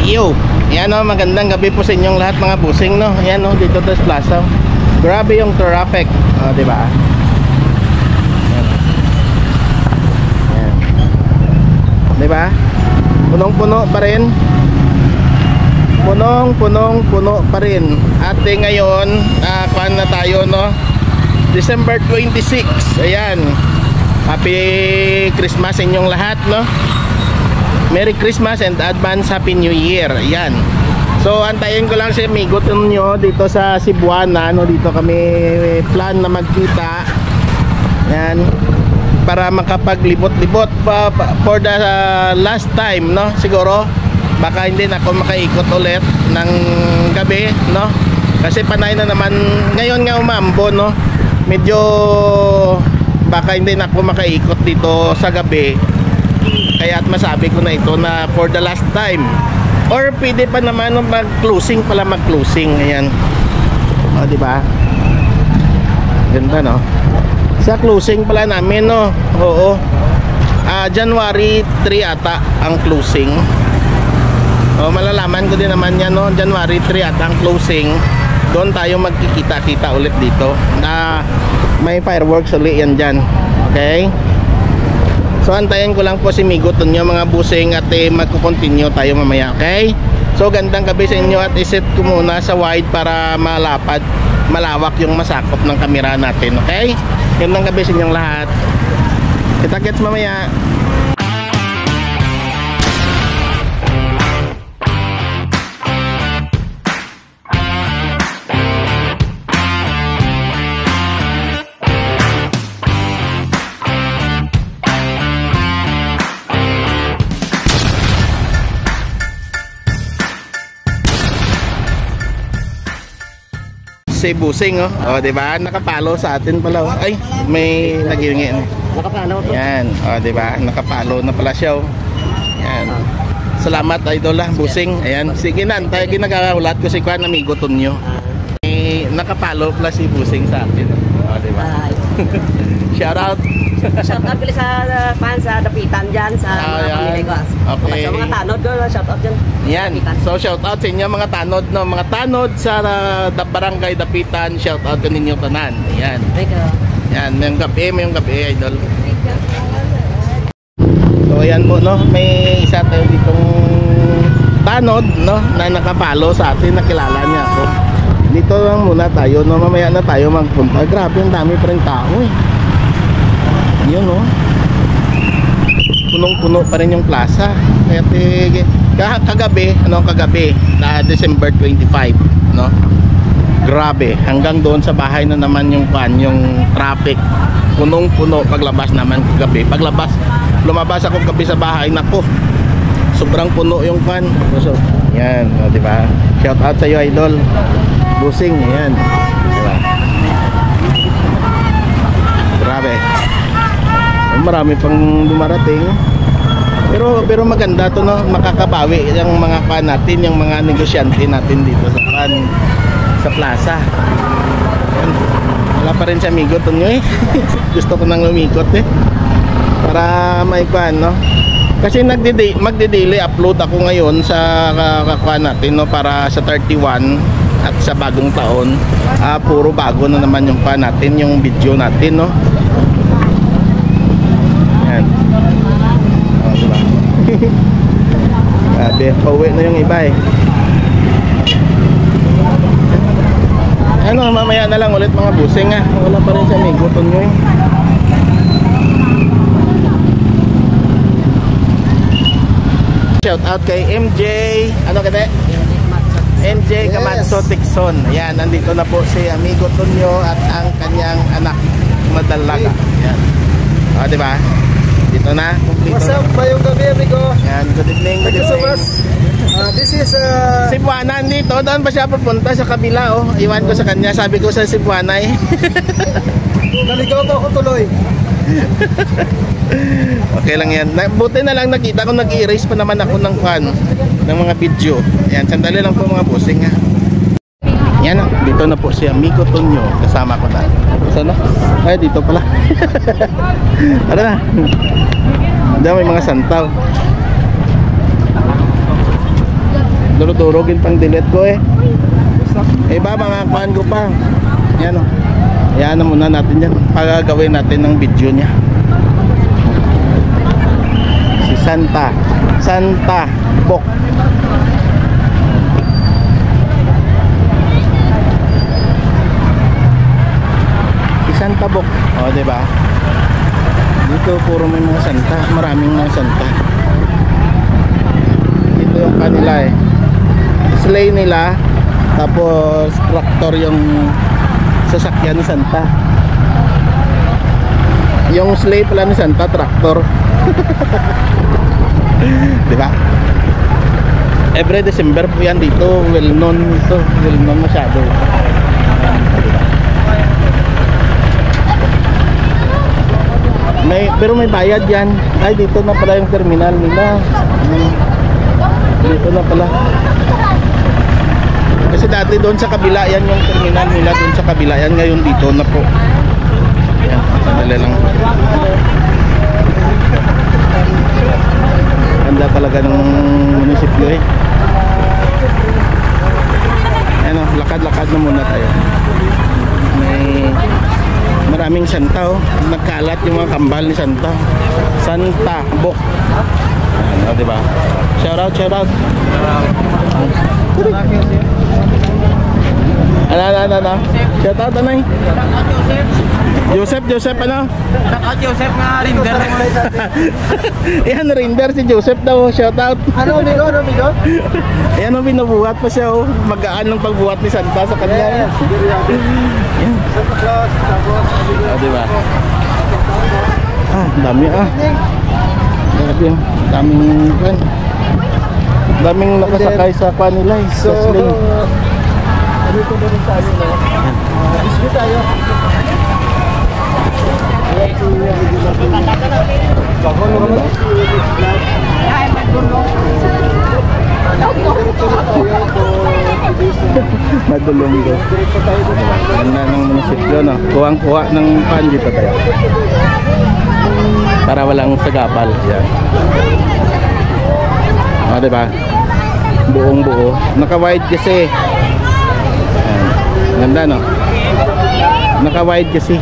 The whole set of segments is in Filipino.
Yo, yan o, magandang gabi po sa inyong lahat mga busing, no. Yan o, dito sa plaza. Grabe yung traffic, diba? Yan. Yan. Diba? Punong-puno pa rin. Punong-puno pa rin. At ngayon, kuhan na tayo, no. December 26. Ayan. Happy Christmas sa inyong lahat, no. Merry Christmas and advance Happy New Year. Ayan. So antayin ko lang si amigo nyo dito sa Cebuana, no? Dito kami plan na magkita. Ayan. Para makapaglibot-libot pa for the last time, no? Siguro baka hindi na ako makaikot ulit ng gabi, no? Kasi panay na naman ngayon nga umambo, no? Medyo baka hindi na ako makaikot dito sa gabi. Kaya at masabi ko na ito na for the last time. Or pwede pa naman mag-closing pala, mag-closing. Ayan. O, diba? Ganda, no? Sa closing pala namin, no? Oo. January 3 ata ang closing. O, malalaman ko din naman yan, no? January 3 ata ang closing. Doon tayo magkikita-kita ulit dito. Na may fireworks ulit yan dyan. Okay? So antayin ko lang po si Migot nyo mga busing at magkukontinue tayo mamaya, okay? So gandang gabi sa inyo at iset ko muna sa wide para malawak yung masakop ng kamera natin, okay? Gandang gabi sa inyong lahat. Kita-kits mamaya. Si busing, oh, diba? Nakapalo sa atin pala, oh. Ay, may nagingin. Nakapalo to. Yan, diba? Nakapalo na pala siya, oh. Yan. Salamat idol lah, busing. Ayan, sige na, tayo ginagahulat ko si Kuan amigo Tonyo. Nakapalo pala si busing sa atin, oh, diba? Shout out. Shout out pala sa fans sa Dapitan dyan, sa mga pamiligos. Okay. Sa mga tanod ko, shout out dyan. Yan. So shout out sa inyo mga tanod, no? Mga tanod sa barangay Dapitan, shout out ko ninyo tanan. Yan. Yan, may gabi, idol. So ayan po, no? May isa tayo ditong tanod, no? Na nakapalo sa atin, nakilala niya ako. Dito lang muna tayo, no? Mamaya na tayo magpunta. Grabe, ang dami pa rin tao, eh. Yun, no? Punong-puno pa rin yung plaza. Kaya kagabi na December 25, no? Grabe, hanggang doon sa bahay na naman yung traffic. Punong-puno paglabas naman kagabi. Lumabas ako kagabi sa bahay, nako. Sobrang puno yung So, yan, no, di ba? Shout out sa iyo, idol. Busing, yan. Diba? Grabe. Marami pang dumarating. Pero maganda to, no? Makakabawi yung mga natin, yung mga negosyante natin dito sa plaza. Yan. Wala pa rin si amigo Tonyo, eh. Gusto ko nang lumikot, eh. Para may no? Kasi magde-daily upload ako ngayon sa natin, no? Para sa 31 at sa bagong taon. Puro bago na naman yung natin, yung video natin, no? Yan. Oh, diba? Grabe, pauwi na yung iba, eh. Ano, mamaya na lang ulit mga busing, ha. Wala pa rin sa amigo Tonyo, eh. Shout out kay MJ. Ano kete? MJ Kamatso Tikson. Ayan, nandito na po si amigo Tonyo at ang kanyang anak madalaga. Ayan. O, diba? Dito na. What's up, bayong gabi, amigo? Ayan, good evening. Thank you so much. This is Cebuana, dito. Doon ba siya pupunta sa kabila, oh. Iwan ko sa kanya. Sabi ko sa Cebuana, eh. naligaw pa ako tuloy. Okay lang yan. Buti na lang nakita ko, nag-erase pa naman ako ng ng mga video. Ayan, sandali lang po mga bossing, ha. Yan, dito na po si amigo Tonyo. Kasama ko na. Saan na? Ay, dito pala. Ano na? Diyan may mga santaw. durog-durog yung pang delete ko eh. Iba mga kuhan ko pa. Yan o. Ayan na muna natin yan. Pagagawin natin ng video niya. Si Santa Bok. Si Santa Bok. O, diba? Dito puro may mga santa. Maraming mga santa. Ito yung kanila eh. Sleigh nila. Tapos traktor yung sasakyan ni Santa. Yung sleigh pala ni Santa, traktor. Diba? Every December po yan dito. Well known ito. Well known masyado. Pero may bayad yan. Ay, dito na pala yung terminal nila. Dito na pala. Kasi dati doon sa kabila yan yung terminal nila, doon sa kabila yan, ngayon dito na po. Ayan, sandali lang. Ganda talaga ng munisipyo eh. Ayan o, lakad-lakad na muna tayo. May maraming santa oh. Nagkalat yung mga kambal ni Santa. Santa Bok. Ayan o, diba? Shout out, shout out. Ano? Shout out, anay. Joseph, ano? Shout out Joseph nga rinder. Yan, rinder si Joseph daw. Shout out. Ano, amigo? Ayan, binubuhat pa siya oh. Magaan ng pagbuhat ni Santa sa kanya. Yan. Santa Claus, tapos Diba? Dami Grabe oh. Daming nakasakay sa kanila eh. Sa sling. dito na rin tayo, no? Ismi tayo. Madulong ko. Ganda ng munisipyo, no? Kuwang-kuha ng panji pa tayo. Para walang sagapal. Yan. Diba? Buong buo. Naka-wide kasi. Ayan. Ganda, no? Naka-wide kasi.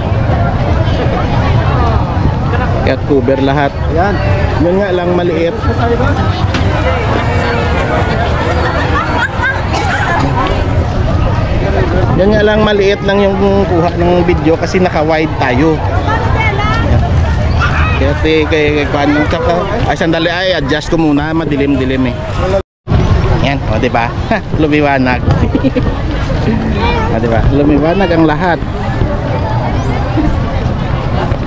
Kaya cover lahat. Yan. Yun nga lang maliit. Yan nga lang maliit lang yung kuha ng video kasi naka-wide tayo. Kaya kay kuan ng tsaka ay sandali ay adjust ko muna, madilim-dilim eh. Yan, o di ba? Lumiwanag. O di ba? Lumiwanag ang lahat.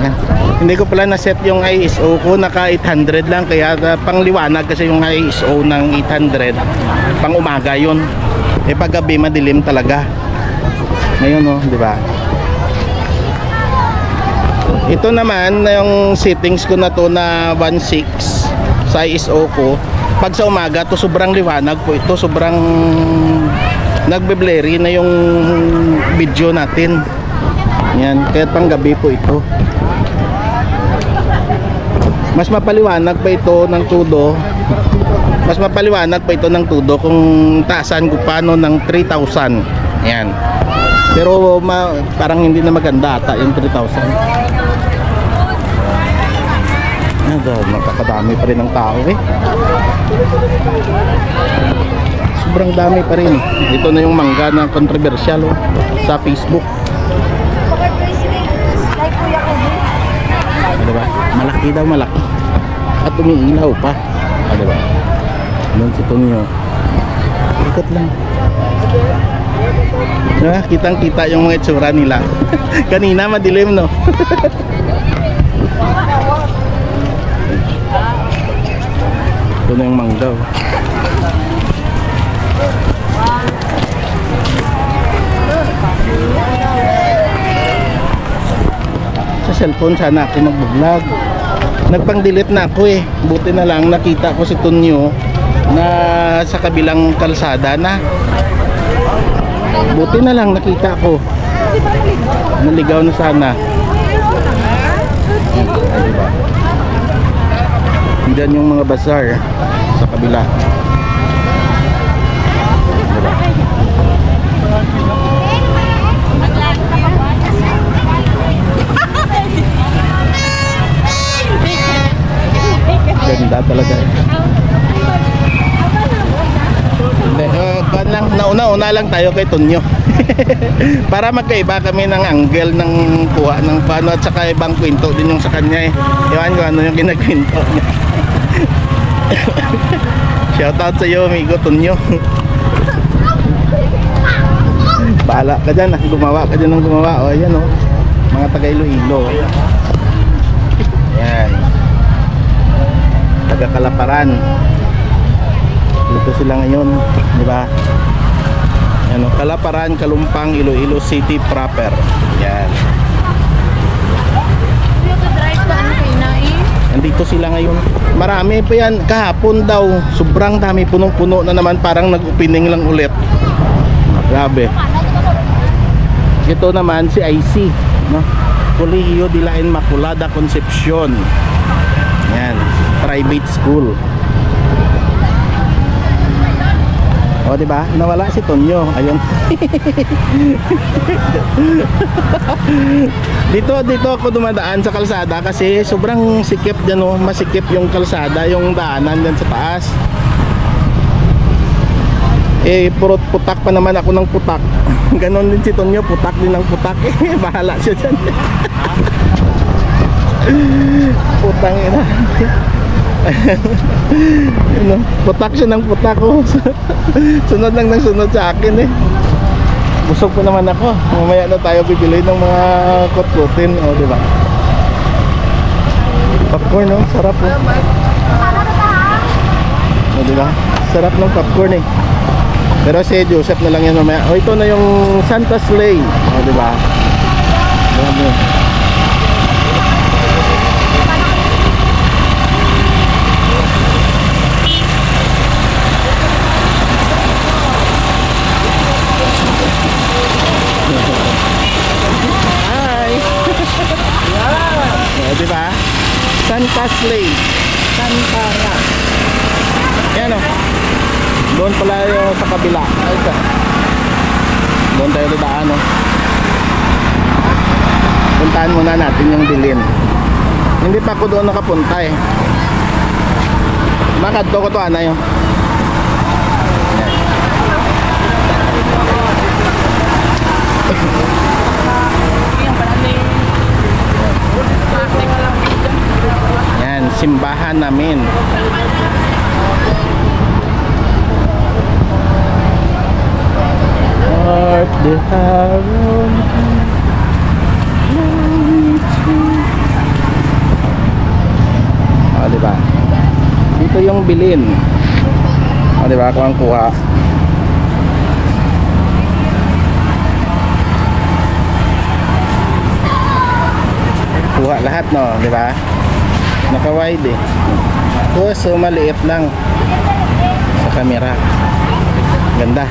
Yan. Hindi ko pala na-set yung ISO ko, naka 800 lang kaya pangliwanag kasi yung ISO ng 800 pang umaga yun. Eh pag gabi madilim talaga. Ngayon oh, di ba? Ito naman yung settings ko na to na 1.6 sa ISO ko. Pag sa umaga to sobrang liwanag po ito, sobrang nagbe-blurry na yung video natin. Yan, kaya pang gabi po ito. Mas mapaliwanag pa ito ng todo. Mas mapaliwanag pa ito ng todo kung taasan ko pa no ng 3,000. Yan. Pero parang hindi na maganda ata yung 3,000. Nakakadami pa rin ng tao eh. Sobrang dami pa rin. Ito na yung mangga na controversial oh, sa Facebook. Diba? Malaki daw, malaki. At umiilaw pa. Diba? Doon si Tonyo. Ikot lang. Kitang kita yung mga itsura nila. Kanina madilim no. Ito na yung manggaw. Sa cellphone sana ako mag-vlog. Nagpang-delete na ako eh. Buti na lang nakita ko si Tonyo na sa kabilang kalsada na. Buti na lang nakita ko. Naligaw na sana. Diba? Diyan yung mga bazaar sa kabila. lang, nauna lang tayo kay Tonyo. Para magkaiba kami ng angle ng kuha ng paano at saka ibang kwento din yung sa kanya eh. Iwan ko ano yung kinagkwento niya. Shoutout sa iyo amigo Tonyo. Bahala ka dyan, gumawa ka dyan ng gumawa. O ayan o, mga taga Iloilo. Ayan, taga Kalaparan. Dito sila ngayon, di ba? Ano, Kalaparan, Kalumpang, Iloilo City proper. Yan. Nandito sila ngayon. Marami pa yan. Kahapon daw, sobrang dami, punong-puno na naman. Parang nag-opening lang ulit. Grabe. Ito naman si IC, no? Colegio de la Inmaculada Concepcion. Yan, private school. O di ba? Nawala si Tonyo. Ayun. dito ako dumadaan sa kalsada kasi sobrang sikip diyan, no? Masikip yung kalsada, yung daanan diyan sa taas. Eh, purot putak pa naman ako ng putak. Ganon din si Tonyo, putak din ng putak. Eh, bahala siya dyan. Putang ina. Ano, putak siya ng putak ko. Sunod lang ng sunod sa akin eh. Busog pa naman ako. Mamaya na tayo bibili ng mga kotkutin, o di ba? Popcorn, no? Sarap po. O di ba? Sarap ng popcorn eh. Pero si Joseph na lang yan mamaya. O ito na yung Santa Sleigh. O di ba? Dami. Di ba? Santa Sleigh. Santara. Yan o. Doon pala yung sa kabila. Ay, ito. Doon tayo dadaan o. Puntahan muna natin yung bilin. Hindi pa ako doon nakapunta eh. Makadto ko to anay o. Yan, simbahan namin. Heart the Haron. O, diba? Dito yung bilin. O, diba? Kung ang kuha. Kuha lahat, no? Diba? Naka-wide eh. So maliit lang sa camera. Ganda.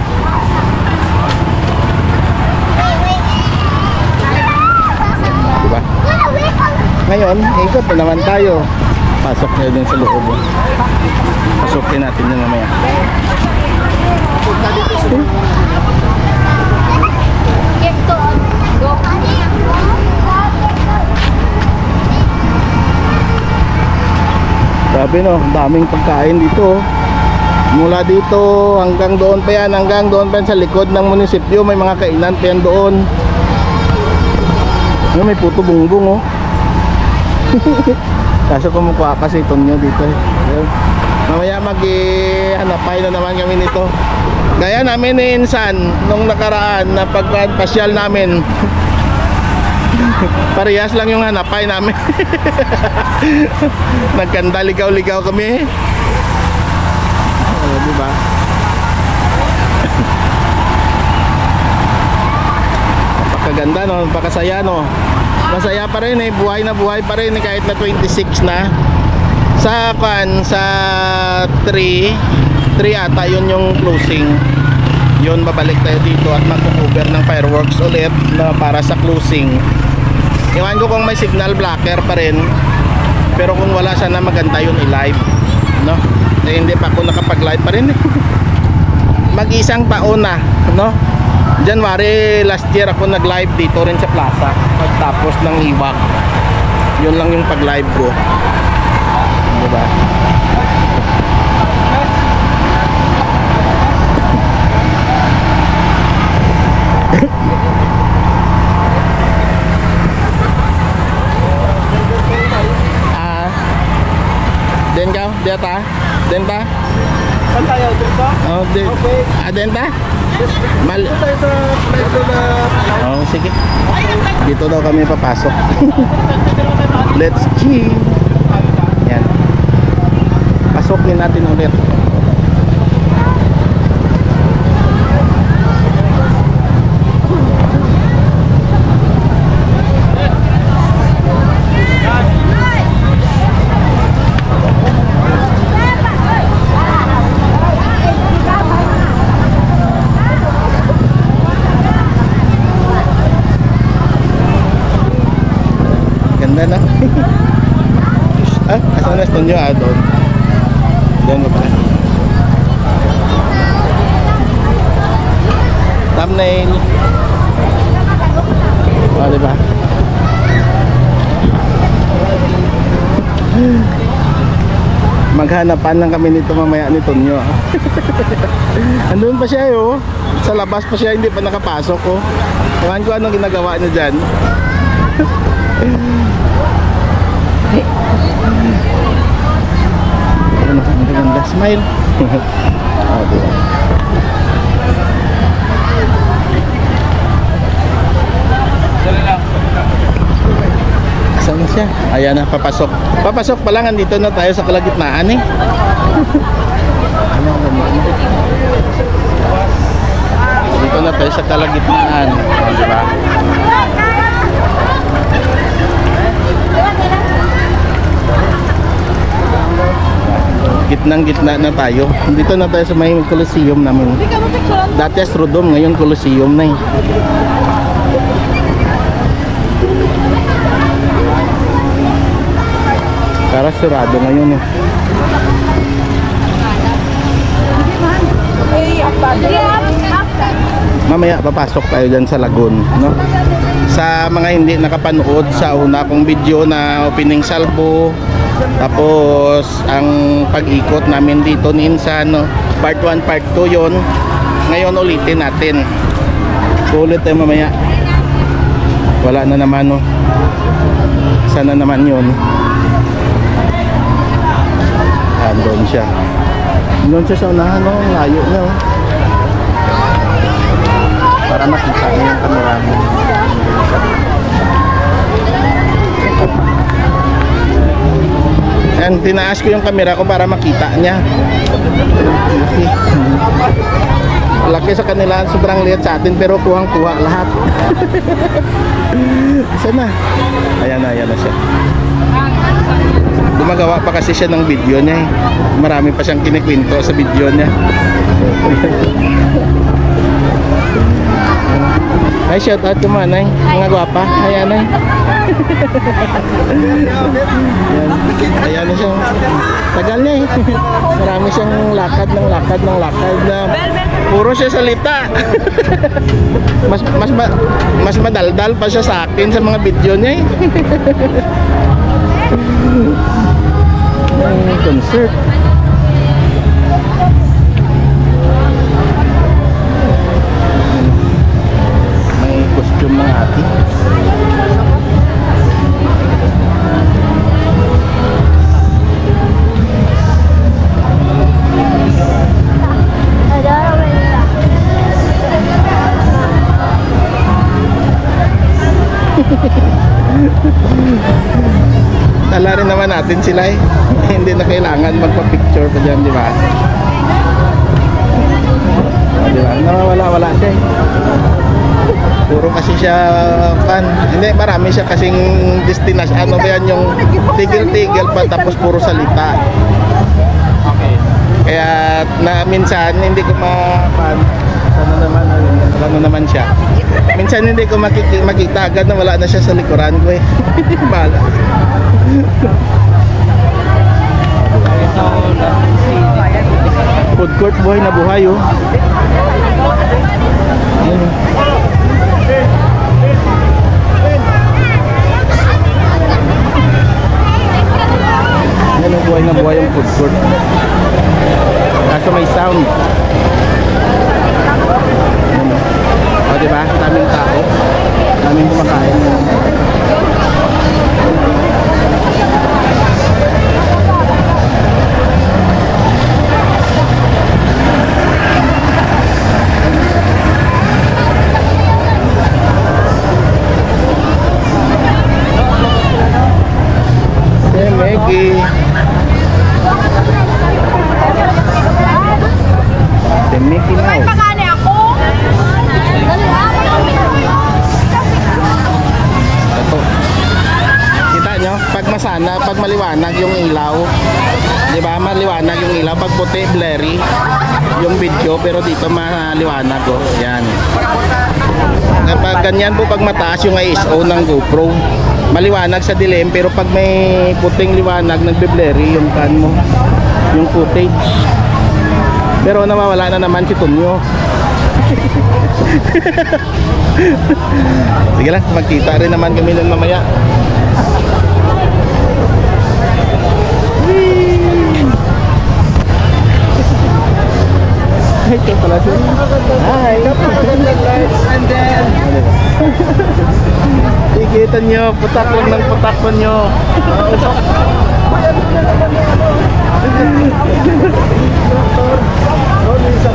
Diba? Ngayon, ikot na naman tayo. Pasok na din sa loob. Pasukin natin yun mamaya. Grabe no, daming pagkain dito. Mula dito hanggang doon pa yan, hanggang doon pa yan sa likod ng munisipyo. May mga kainan pa yan doon. May puto bungbong oh. Kaso kumukuha kasi Tonyo dito eh. Mamaya maghanapay na naman kami nito. Gaya namin ni Insan nung nakaraan na pagpasyal namin. Parehas lang yung hanapay namin. Nagkanda ligaw-ligaw kami. Diba? Napakaganda no, napakasaya no. Masaya pa rin eh, buhay na buhay pa rin eh, kahit na 26 na. Sa sa 3 ata yun yung closing. Yun, babalik tayo dito at mag-cover ng fireworks ulit na para sa closing. Iwan ko kung may signal blocker pa rin. Pero kung wala, sana maganda yun i-live, no? Eh, hindi pa ako nakapag-live pa rin. Mag-isang taon na, no? January last year ako nag-live dito rin sa plaza pagtapos ng iwak. Yun lang yung pag-live ko. Diba? Oh, Adenta? Mal. Ito tayo sa metro na... Oh, sige. Dito daw kami papasok. Let's G. Yan. Pasokin natin ulit. Ganda na. Asan na studio? Doon. Doon ko pala. Thumbnail. O, diba? Maghanapan lang kami nito mamaya ni Tonyo. Andun pa siya oh. Sa labas pa siya, hindi pa nakapasok oh. Tawan ko anong ginagawa niya dyan. Ano, ang ganda, smile. Oh, diba? Saan na siya? Ayan na, papasok. Papasok pa lang, andito na tayo sa kalagitnaan eh. Dito na tayo sa kalagitnaan. Oh, diba? Gitnang gitna na tayo. Dito na tayo sa may Coliseum namin. Dati Astrodome, ngayon Coliseum na eh. Para sarado ngayon eh. Mamaya papasok tayo dyan sa Lagoon, no? Sa mga hindi nakapanood sa una kong video na opening salvo, tapos ang pag-ikot namin dito ni Insan, no? Part 1, part 2 yon. Ngayon ulitin natin. Ulit tayo mamaya. Wala na naman, no? Sana naman yun. Doon siya. Doon siya sa unahan, no? Layo niya, oh. Para makita niyo yung camera mo. And tinaas ko yung camera ko para makita niya. Laki sa kanila, sobrang liit sa atin pero kuhang-kuha lahat. Sana. Ayan na siya. Gumagawa pa kasi siya ng video niya eh. Marami pa siyang kinikwento sa video niya. Ay, shout out ko manay. Mga gwapa. Ayan ay. Ayan na siya. Tagal niya eh. Marami siyang lakad na puro siya salita. Mas madaldal pa siya sa akin sa mga video niya eh. Concert. May costume ng ate. Tala rin naman natin sila eh. Hindi na kailangan magpa-picture pa dyan, di ba? Di ba? Nawawala-wala siya eh. Puro kasi siya pan. Hindi, marami siya kasing destination. Ano ba yan yung tigil-tigil pa tapos puro salita. Okay. Kaya na minsan hindi ko ma-pan. Ano naman siya. Minsan hindi ko makita agad na wala na siya sa likuran ko eh. Bala. Food court, buhay na buhay oh. Ayan. Ayan, buhay na buhay yung food court. Kaso may sound. O diba? Daming tao. Daming kumakain. The Mickey Mouse. Pagani ako. Ito. Kita nyo, pag masana, pag maliwanag yung ilaw, di ba? Maliwanag yung ilaw. Pag puti, blurry yung video, pero dito maliwanag. Oh. Yan. Kapag ganyan po, pag mataas yung ISO ng GoPro, maliwanag sa dilim, pero pag may puting liwanag, nagbe-blurry yung kan mo, yung footage. Pero nawawala na naman si Tonyo. Sige lang, magkita rin naman kami nun mamaya. Ay, ito pala siya. Hi! And then... Ikita nyo, putak lang ng putak po nyo.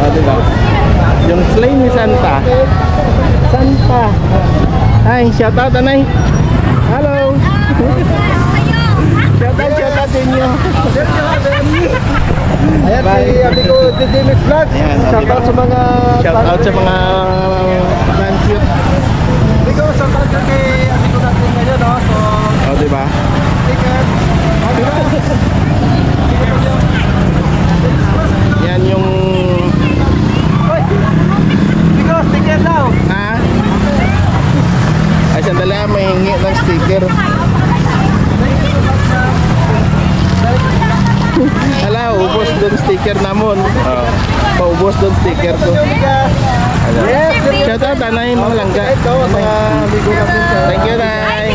Diba? Yung sleigh ni Santa. Santa. Hi, shout out Anay. Hello. Shout out din nyo. Ayan, si amigo Didimix Vlogs. Shout out sa mga... Shout out sa mga man-cute. Amigo, shout out sa kay amigo natin ngayon, no? So, O, diba? sticker. Yan yung... Amigo, sticker daw. Ha? Ay, sandali, may hingi ng sticker. Hala, ubos doon sticker namon. Paubos doon sticker ko. Yes, Shout out, Anay, mga langga. ito, mga amigo natin. Thank you, Nay.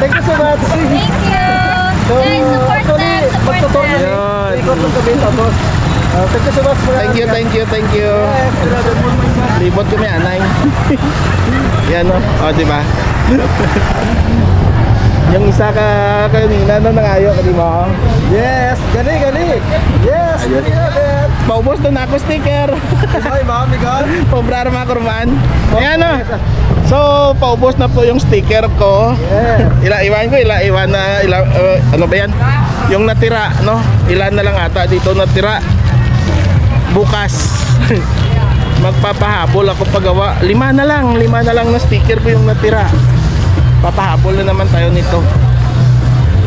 Thank you so much. Thank you. So, Guys, support actually, them, support magtutor them. yan. Yun. Ikot ng gabi, tapos. Thank you so much. mga Thank you, amigo. thank you, thank you. Yes, grabe po. Libot kami, Anay. Yan, o. O, diba? Yung isa ka kanina na nangayo ka, di ba? Yes, gali, gali. Yes, Ayun. gali. Paubos doon ako sticker. Ay, mga amigo. Pobrar mga kurman. Ayan o. So, paubos na po yung sticker ko. Yes. Iwan na, ano ba yan? Yung natira, no? Ilan na lang ata dito natira. Bukas. Magpapahabol ako paggawa. 5 na lang na sticker po yung natira. Papahabol na naman tayo nito.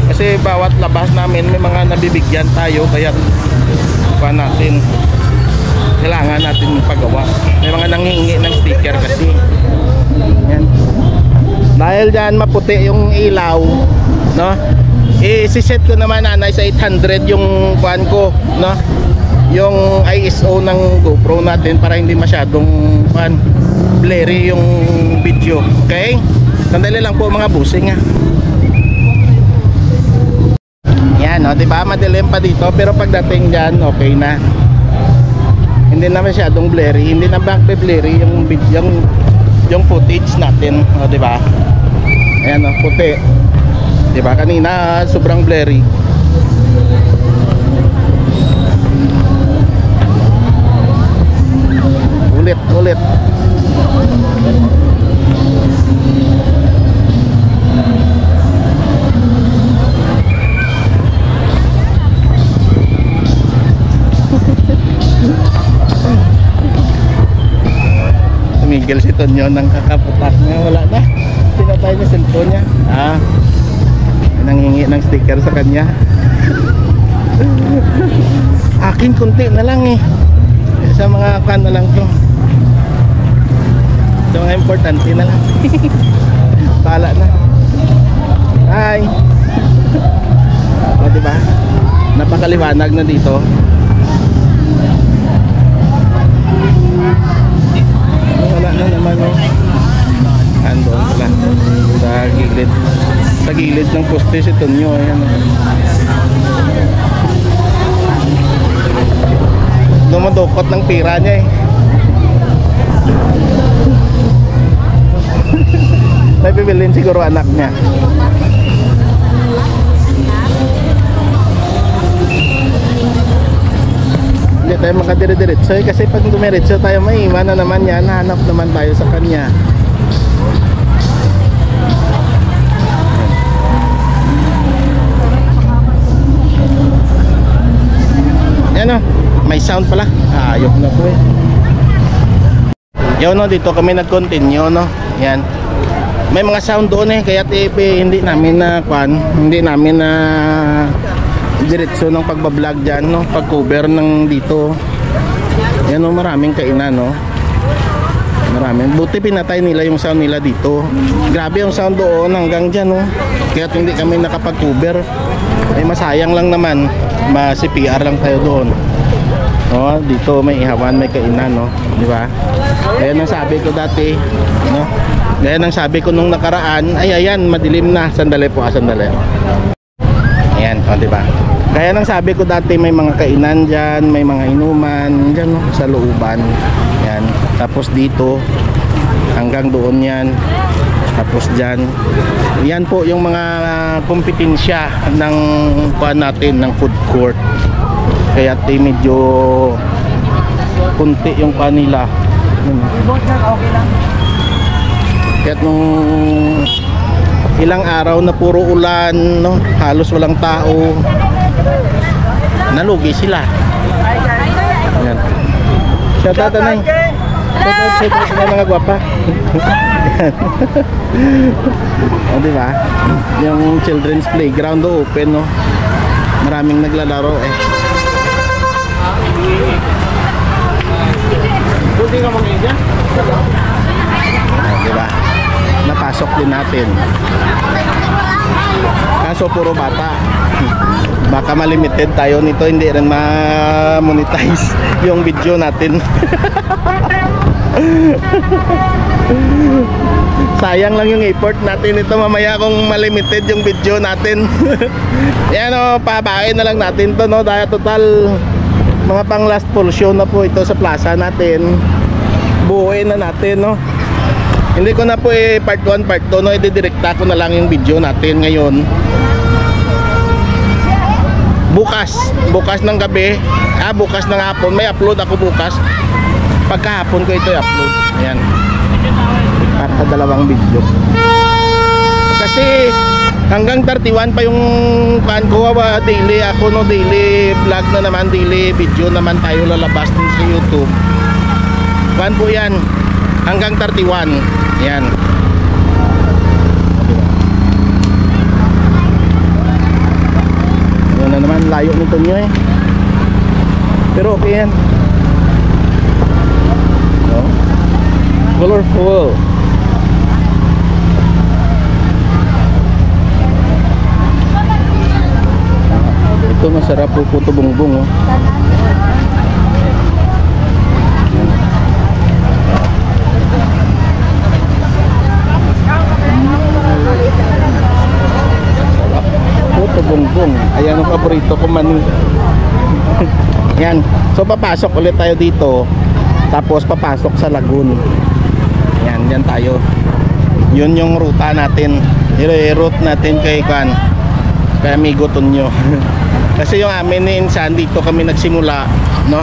Kasi bawat labas namin may mga nabibigyan tayo, kaya pa natin kailangan natin paggawa. May mga nanghihingi ng sticker kasi. Yan. Dahil dyan maputi yung ilaw, no? I-set ko naman, Anay, sa 800 yung kuan ko, no? Yung ISO ng GoPro natin para hindi masyadong kuan blurry yung video. Okay? Sandali lang po mga busing, ha. Yan, o, diba? Madilim pa dito, pero pagdating dyan, okay na. Hindi na masyadong blurry, hindi na back-blurry yung video, yung footage natin, o, diba? Ayan, o, puti. Diba? Kanina, sobrang blurry. Ulit. Tumigil si Tonyo ng kakaputak niya. Wala na. Pinatay niya cellphone niya. Nanghingi ng sticker sa kanya. Akin kunti na lang eh. Sa mga kan na lang to. Sa mga importante na lang. Pala na. Hi. O, diba? Napakaliwanag na dito. Wala na naman, oh. Andun pala. Sa gilid ng poste si Tonyo. Ayan. Dumadukot ng pira niya eh. May bibilin siguro anak niya. Hindi tayo makadire-diretso eh, kasi pag dumiretso tayo may iwan na naman yan, hanap naman tayo sa kanya. Yan o, may sound pala. Ayok na po eh. Yun no, dito kami nag-continue no. Yan. May mga sound doon eh, kaya hindi namin na hindi namin na diretso ng pagbablog diyan no, pag-cover ng dito. Yan no, maraming kainan no. Maraming. Buti pinatay nila yung sound nila dito. Grabe yung sound doon hanggang diyan no. Kaya hindi kami nakapag-cover. Ay masayang lang naman. Ma-CPR lang tayo doon. Oh, dito may ihawan, may kainan no, di ba? Kaya nang sabi ko dati, no? Kaya nang sabi ko nung nakaraan, ay ayan, madilim na. Sandali po, sandali. Ayan, oh, di ba? Kaya nang sabi ko dati may mga kainan diyan, may mga inuman diyan no, sa looban. Yan. Tapos dito hanggang doon yan. Tapos diyan. Yan po yung mga kompetensya ng natin ng food court. Kaya medyo kunti yung kanila. Okay lang. Kaya nung ilang araw na puro ulan, no? Halos walang tao. Nalugi sila. Ayan. Shout out na. Shout out sa mga gwapa. O, diba? Yung children's playground do open, no? Maraming naglalaro eh. Buti ka mga dyan? Diba? Napasok din natin. Kaso puro bata. Baka malimited tayo nito, hindi rin ma-monetize yung video natin. Sayang lang yung effort natin ito mamaya kung malimited yung video natin. Yan o, pabain na lang natin to no, dahil total mga pang last full show na po ito sa plaza natin. Buuin na natin no. Hindi ko na po part 1, part 2 no, ididirekta ko na lang yung video natin ngayon. Bukas ng gabi, bukas ng hapon, may upload ako bukas. Pagkahapon ko ito i-upload. Ayan. Para dalawang video. Kasi hanggang 31 pa yung kan ko daily ako no, daily vlog na naman, daily video naman tayo lalabas din sa YouTube. Kan po yan hanggang 31. Ayan. Ano na naman, layo nito nyo eh. Pero okay yan. No? Colorful. Ito masarap po, puto bongbong oh. Puto bongbong. Ayan ang paborito ko man. Yan. So papasok ulit tayo dito. Tapos papasok sa lagoon. Yan, dyan tayo. Yun yung ruta natin. I-route natin kay Kan. Kay Amigo Tonyo. Kasi yung amin ni Insan, dito kami nagsimula, no?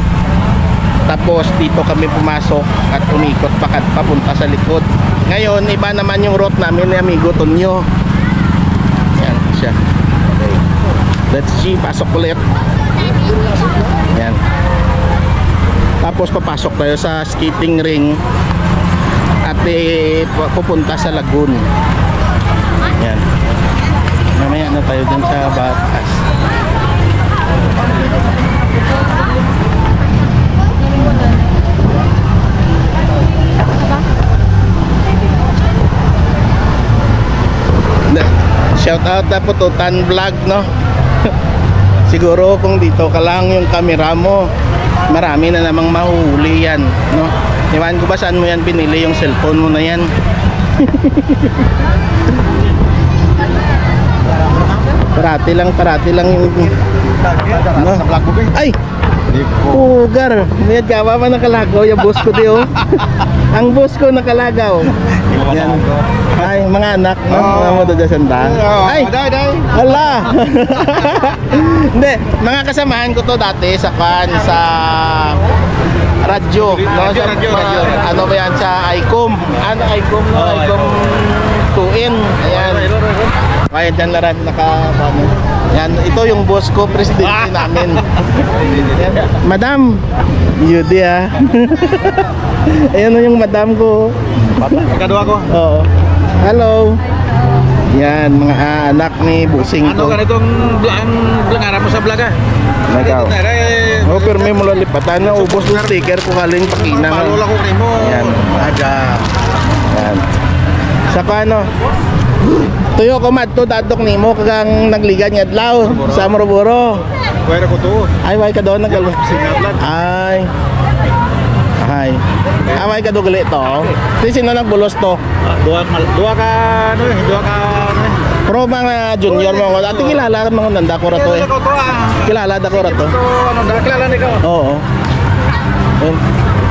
Tapos dito kami pumasok at umikot papunta sa likod. Ngayon, iba naman yung route namin ni Amigo Tonyo. Yan siya. Okay. Let's see, pasok ulit. Yan. Tapos papasok tayo sa skating ring at pupunta sa lagoon. Yan. Mamaya na tayo dun sa batas. Shout out na po Tutan Vlog no. Siguro kung dito ka lang yung camera mo, marami na namang mahuli yan no. Iwan ko ba saan mo yan binili yung cellphone mo na yan. Parati lang yung no? Ay! Pugar! Mayad kawa pa nakalagaw yung boss ko diyo. Ang boss ko nakalagaw. Yan. Ay, mga anak no? Mga mo doon sanda. Ay! Hala! Hindi, mga kasamahan ko to dati sa radyo, no? Radyo. Ano ba yan sa ICOM? Ano ICOM no? ICOM 2N. Ayan. Kaya dyan larat naka Yan, ito yung boss ko, presidente namin. Yan. Madam, Yudi ah. Ayan na yung madam ko. Kadua ko. Oo. Hello. Yan, mga anak ni busing Ano ko. ka nitong blangaran mo sa vlog ah? Nagaw. Oh, pero may mula lipatan na ubos ng sticker ko kaling pakina. Malula ko rin mo. Yan. Ada. Yan. Sa paano? Tuyo ko madto dadok nimo kagang nagligan nga adlaw sa Moroboro. Kuwera ko to. Ay way ka doon nagal. Sinablan. Ay. Ay. Away ka doon gali to. Di sino nagbulos to? Dua ka ano eh, dua ka ano eh. Pro mga junior mo ko. Ati kilala ka mga nanda ko rato eh. Ko to ah. Kilala da ko rato. Ito ano, nakilala ni ko. Oo. Ayun.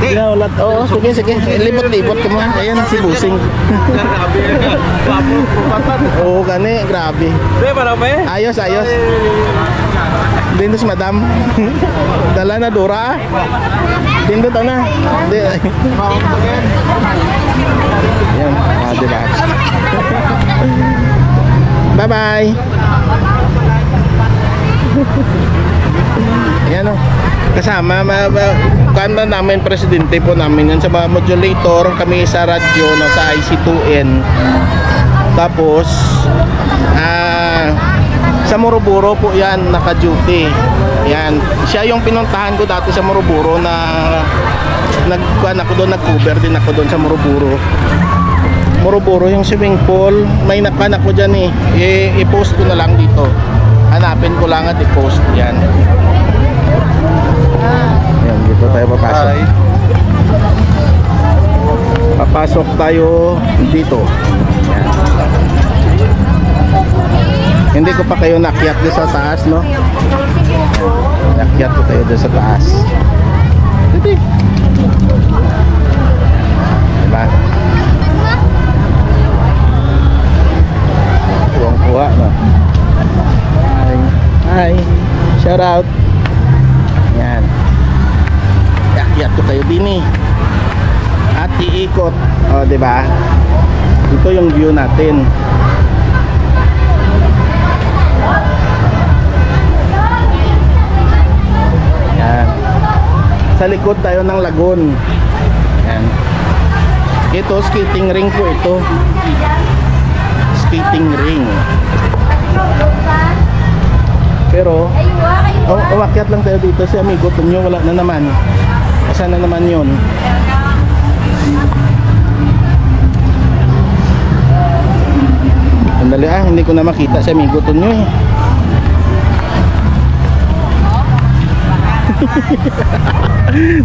Kilala. Oo, sige sige. Libot-libot ka mo. Ayan si Busing. Grabe. Papo, pupatan. Oo, gani, grabe. Be, para ba eh? Ayos, ayos. Dindos madam. Dala na dura ah. Dindot na. Di. Yan, diba? Bye-bye. Yan o. Kasama kanta namin, presidente po namin yan sa mga modulator. Kami sa radyo no, sa IC2N. Tapos sa Moroboro po yan naka-duty. Yan, siya yung pinuntahan ko dati sa Moroboro na nag-cover din ako doon sa Moroboro. Moroboro yung swimming pool, may nakan ako dyan eh. I-post ko na lang dito. Hanapin ko lang at i-post yan. Yan, dito tayo papasok. Papasok tayo dito. Yan. Hindi ko pa kayo nakyat doon sa taas, no? Nakyat ko tayo doon sa taas. Hindi. Diba? Kuwang-kuwa, no? Hi. Hi. Shout out. Yan. Nakyat ko tayo din at iikot. O, diba? Ito yung view natin. Yan. Sa likod tayo ng lagoon. Yan. Ito skating ring po ito. Skating ring. Pero umakyat lang tayo dito si amigo Tonyo, wala na naman. Asan na naman 'yon? Andali hindi ko na makita si amigo Tonyo eh.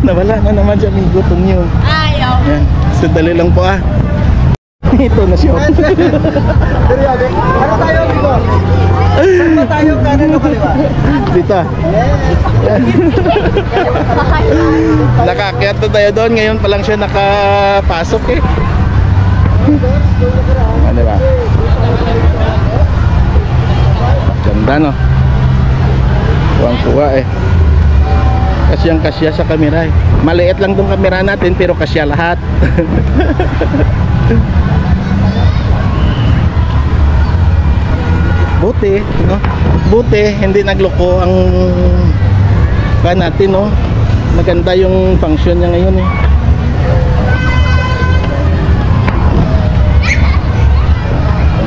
Nawala na naman si amigo Tonyo. Ayaw. Yan. Sandali lang po Ito na siya. Ano tayo dito? Saan ba tayo kanan o kaliwa? Dito. Yan. Nakakyat na tayo doon. Ngayon pa lang siya nakapasok eh. Ano ba? Ganda no? Kuwang-kuwa eh. Kasyang kasya sa kamera eh. Maliit lang tong kamera natin pero kasya lahat. Buti, no? Buti hindi nagloko ang natin, no? Maganda yung function niya ngayon eh.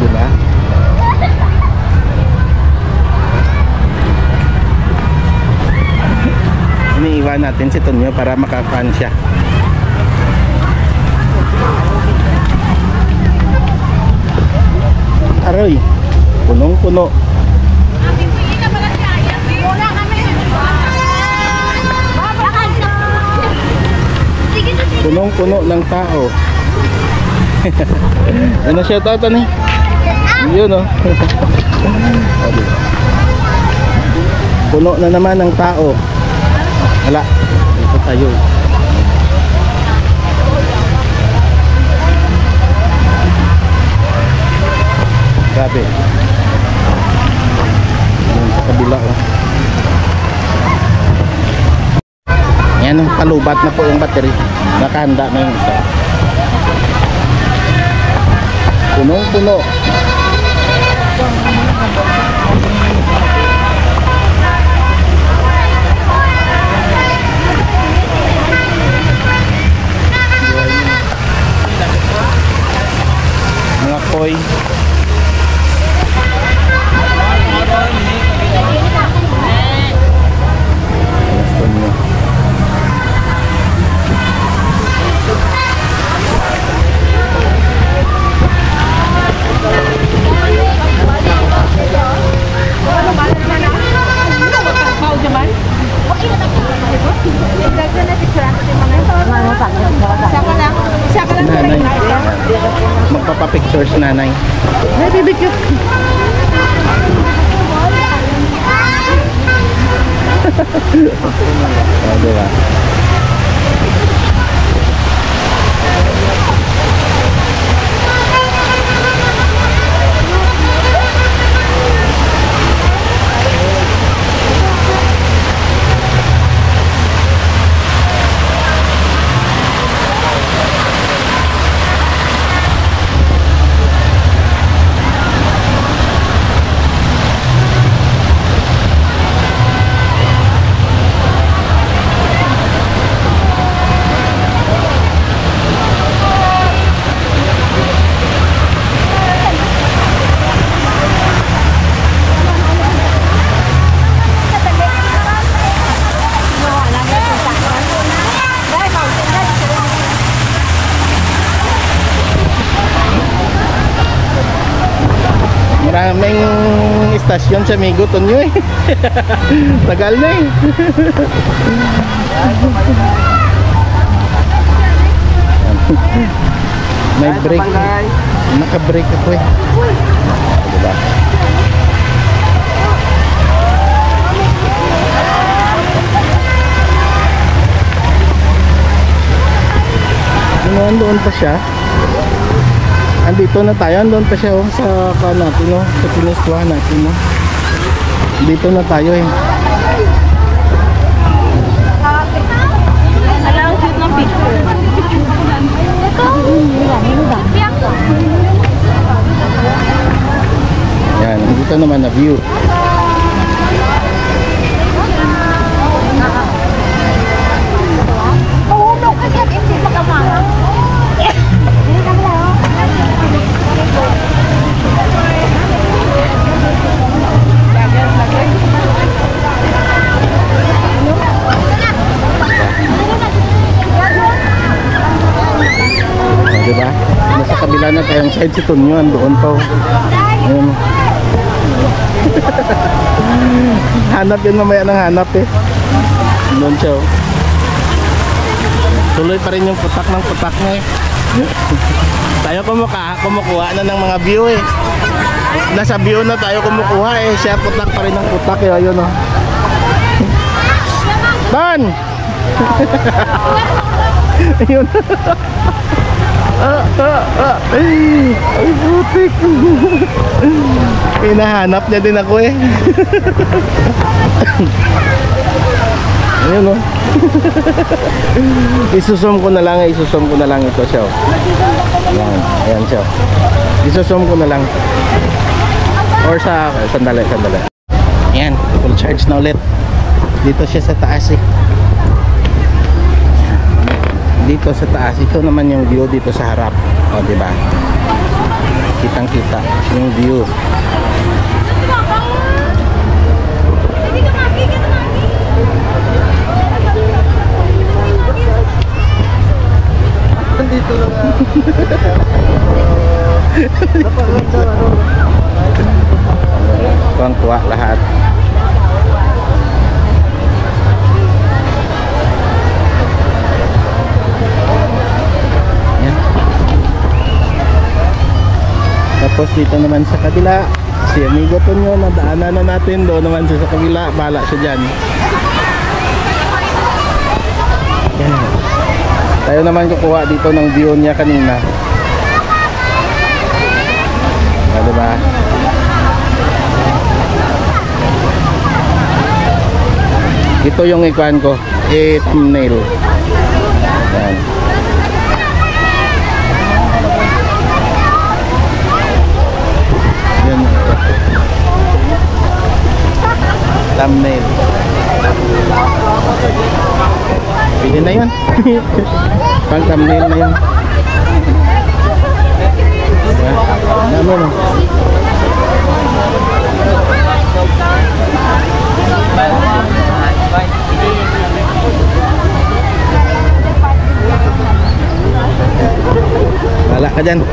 Diba? Iniiwan natin si Tonyo para makakan siya. Aroy, punong-puno. Punong-puno ng tao. Ano siya tata ni? Yun oh. Puno na naman ng tao. Wala, ito tayo. Grabe. Yan sa kabila oh. Yan, palubat na po yung battery. Nakahanda na yung isa. Punong-puno. magpa-picture si nanay. Ay, baby cute. Oh, diba? Maraming istasyon sa Migo Tonyo eh. Tagal na eh. May break. Naka-break ako eh. Diba? Doon pa siya. Andito na tayo, andun pa siya sa natin, no? Sa piniskuhan natin, no? Dito na tayo eh. Alam ko ng picture. Yan, dito naman na view. Diba? Nasa kabila na tayong side si Tonyo, doon pa. Ayun. Hanap yun mamaya ng hanap eh. Doon siya. Tuloy pa rin yung putak ng putak na eh. Tayo kumukuha na ng mga view eh. Nasa view na tayo kumukuha eh. Siya putak pa rin ng putak eh. Ayun oh. Don! Ayun. Ay, putik. Hinahanap niya din ako eh. Ayun oh. Isusum ko na lang ito siya oh. Ayan siya. Isusum ko na lang. Or sa sandali. Ayan, full charge na ulit. Dito siya sa taas eh. Dito sa taas, ito naman yung view dito sa harap. O, di ba? Kitang-kita yung view. Dito lang. Tuwang-tuwa lahat. Tapos dito naman sa kabila, si Amigo Tonyo, nadaanan na natin. Doon naman siya sa kabila, bahala siya dyan. Yan. Tayo naman kukuha dito ng view niya kanina. Diba? Ito yung ikuan ko, thumbnail. Yan. Yan. Thumbnail. Pwede na yun. Pang thumbnail na yun. Ano no? Wala ka dyan.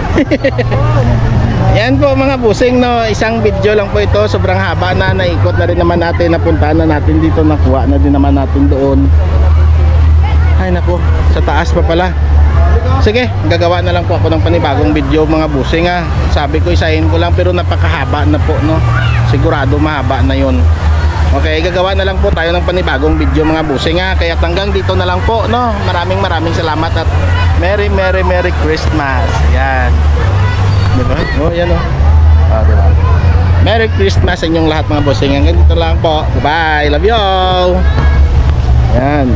Yan po mga busing, no, isang video lang po ito, sobrang haba na, naikot na rin naman natin, napuntahan na natin dito, nakuha na din naman natin doon. Ay nako, sa taas pa pala. Sige, gagawa na lang po ako ng panibagong video mga busing ha. Sabi ko isahin ko lang pero napakahaba na po no. Sigurado mahaba na yun. Okay, gagawa na lang po tayo ng panibagong video mga busing ha. Kaya hanggang dito na lang po no. Maraming salamat at Merry Christmas. Yan. Diba? Oh, yan oh. Ah, diba? Merry Christmas sa inyong lahat mga busing. Hanggang dito lang po. Bye. Love you all. Yan.